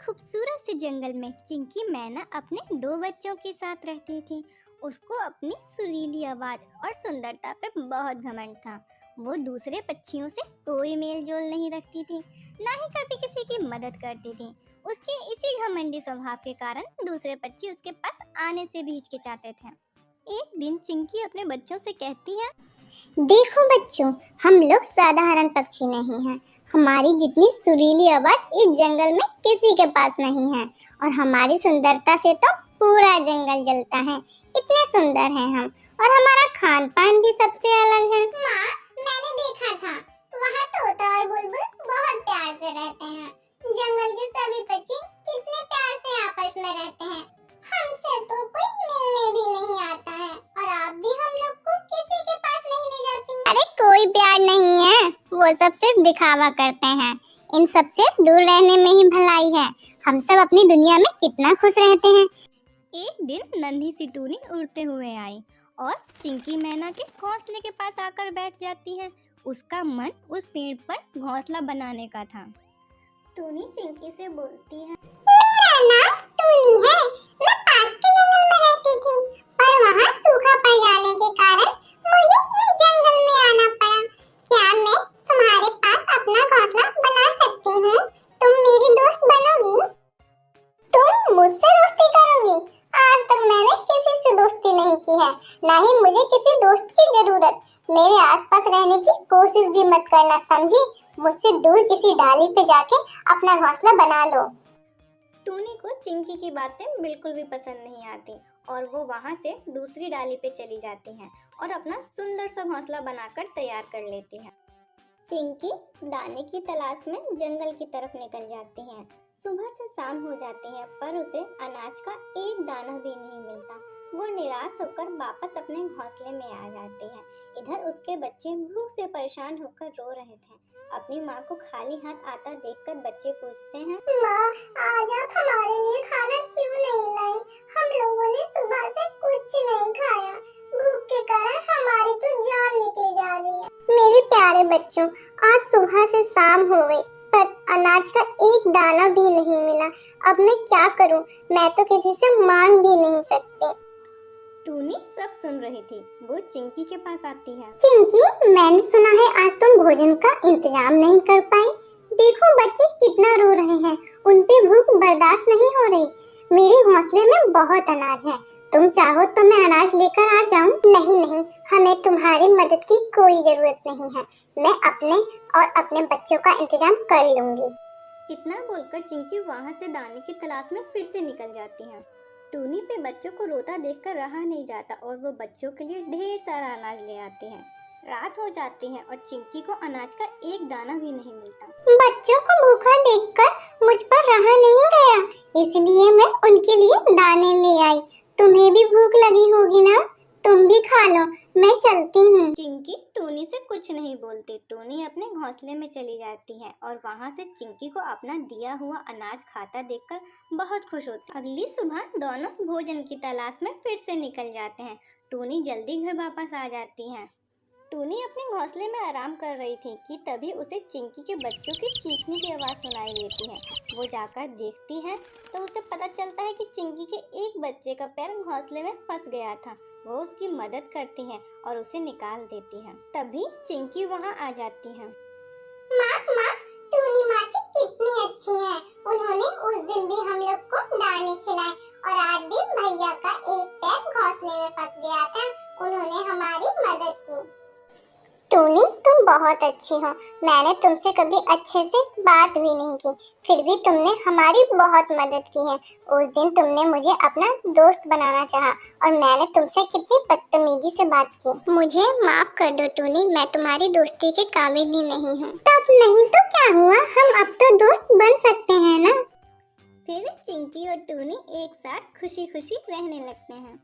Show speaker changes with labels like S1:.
S1: खूबसूरत से जंगल में चिंकी मैना अपने दो बच्चों के साथ रहती थी। उसको अपनी सुरीली आवाज और सुंदरता पे बहुत घमंड था। वो दूसरे पक्षियों से कोई मेल जोल नहीं रखती थी, ना ही कभी किसी की मदद करती थी। उसके इसी घमंडी स्वभाव के कारण दूसरे पक्षी उसके पास आने से भी हिचकिचाते थे। एक दिन चिंकी अपने बच्चों से कहती है,
S2: देखो बच्चों, हम लोग साधारण पक्षी नहीं हैं। हमारी जितनी सुरीली आवाज इस जंगल में किसी के पास नहीं है और हमारी सुंदरता से तो पूरा जंगल जलता है। इतने सुंदर हैं हम और हमारा खान पान भी सबसे अलग है। माँ, मैंने देखा था, वहाँ तोता और बुलबुल बहुत प्यार से रहते हैं। जंगल के सभी पक्षी कितने प्यार से आपस में रहते हैं। हमसे तो कोई मिलने भी नहीं आता है और आप भी हम लोग को किसी के पास नहीं ले जाती। अरे कोई प्यार नहीं है, वो सब सिर्फ दिखावा करते हैं। इन सब से दूर रहने में ही भलाई है। हम सब अपनी दुनिया में कितना खुश रहते हैं।
S1: एक दिन नन्ही सी टूनी उड़ते हुए आई और चिंकी मैना के घोंसले के पास आकर बैठ जाती है। उसका मन उस पेड़ पर घोंसला बनाने का था। टूनी चिंकी से बोलती है,
S2: मेरा नाम टूनी है। मैं पास के जंगल में रहती थी, पर वहाँ सूखा पड़ जाने के कारण मुझे इस जंगल में आना पड़ा। क्या मैं तुम्हारे पास अपना घोंसला बना सकती हूँ? तुम मेरी दोस्त बनोगी? तुम मुझसे दोस्ती करोगी? आज तक मैंने किसी से दोस्ती नहीं की है, ना ही मुझे किसी दोस्त की जरूरत। मेरे आसपास रहने की कोशिश भी मत करना, समझी? मुझसे दूर किसी डाली पे जाके अपना घोंसला बना लो।
S1: टूनी को चिंकी की बातें बिल्कुल भी पसंद नहीं आती और वो वहाँ से दूसरी डाली पे चली जाती है और अपना सुंदर सा घोंसला बनाकर तैयार कर लेती है। चिंकी दाने की तलाश में जंगल की तरफ निकल जाती है। सुबह से शाम हो जाती है पर उसे अनाज का एक दाना भी नहीं मिलता। वो निराश होकर वापस अपने घोंसले में आ जाती है। इधर उसके बच्चे भूख से परेशान होकर रो रहे थे। अपनी माँ को खाली हाथ आता देखकर बच्चे पूछते हैं,
S2: माँ, आज आप हमारे लिए खाना क्यों नहीं लाई? हम लोगों ने सुबह से कुछ नहीं खाया। भूख के कारण हमारी तो जान निकली जा रही है। मेरे प्यारे बच्चों, आज सुबह से शाम हो गई पर अनाज का एक दाना भी नहीं मिला। अब मैं क्या करूं? मैं तो किसी से मांग भी नहीं सकती।
S1: टूनी सब सुन रही थी। वो चिंकी के पास आती है।
S2: चिंकी, मैंने सुना है आज तुम भोजन का इंतजाम नहीं कर पाई। देखो बच्चे कितना रो रहे हैं, उन पे भूख बर्दाश्त नहीं हो रही। मेरे घोंसले में बहुत अनाज है, तुम चाहो तो मैं अनाज लेकर आ जाऊं? नहीं नहीं, हमें तुम्हारी मदद की कोई जरूरत नहीं है। मैं अपने और अपने बच्चों का इंतजाम कर लूंगी।
S1: इतना बोलकर चिंकी वहाँ से दाने की तलाश में फिर से निकल जाती है। टूनी पे बच्चों को रोता देखकर रहा नहीं जाता और वो बच्चों के लिए ढेर सारा अनाज ले आती है। रात हो जाती है और चिंकी को अनाज का एक दाना भी नहीं मिलता।
S2: बच्चों को भूखा देखकर मुझ पर रहा नहीं गया, इसलिए मैं उनके लिए दाने ले आई। तुम्हें भी भूख लगी होगी ना? तुम भी खा लो, मैं चलती हूँ।
S1: चिंकी टूनी से कुछ नहीं बोलती। टूनी अपने घोंसले में चली जाती है और वहाँ से चिंकी को अपना दिया हुआ अनाज खाता देखकर बहुत खुश होती है। अगली सुबह दोनों भोजन की तलाश में फिर से निकल जाते हैं। टूनी जल्दी घर वापस आ जाती है। टूनी अपने घोंसले में आराम कर रही थी कि तभी उसे चिंकी के बच्चों की चीखने की आवाज़ सुनाई देती है। वो जाकर देखती है तो उसे पता चलता है कि चिंकी के एक बच्चे का पैर घोंसले में फंस गया था। वो उसकी मदद करती है और उसे निकाल देती है। तभी चिंकी वहाँ आ जाती है।
S2: माँ, टूनी मासी कितनी अच्छी है। उन्होंने उस दिन भी हम लोग को दाने खिलाए और आज भी भैया का एक पैर घोंसले में फंस गया था, उन्होंने हमारी मदद की। टूनी, तुम बहुत अच्छी हो। मैंने तुमसे कभी अच्छे से बात भी नहीं की, फिर भी तुमने हमारी बहुत मदद की है। उस दिन तुमने मुझे अपना दोस्त बनाना चाहा और मैंने तुमसे कितनी बदतमीजी से बात की। मुझे माफ कर दो टूनी, मैं तुम्हारी दोस्ती के काबिल ही नहीं हूँ। तब नहीं तो क्या हुआ, हम अब तो दोस्त बन सकते हैं ना?
S1: फिर चिंकी और टूनी एक साथ खुशी खुशी रहने लगते हैं।